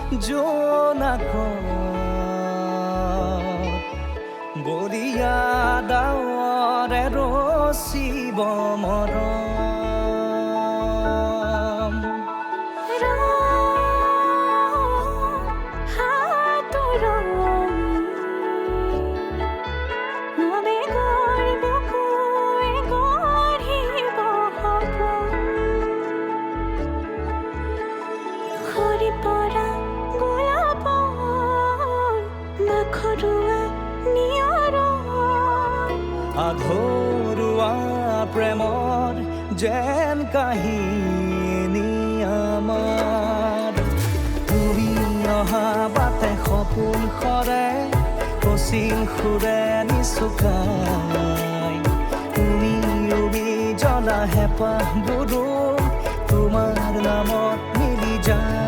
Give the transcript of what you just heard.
জোনাকত বৰিয়া ডাৱৰে ৰচিব মৰম আধৰুৱা প্ৰেমৰ যেন কাহিনী আমাৰ তুমি অহা বাটে সপোন সৰে কচিল সুৰে নিচুকাই তুমি উবি জ্বলা হেঁপাহবোৰো তোমাৰ নামত মিলি যায়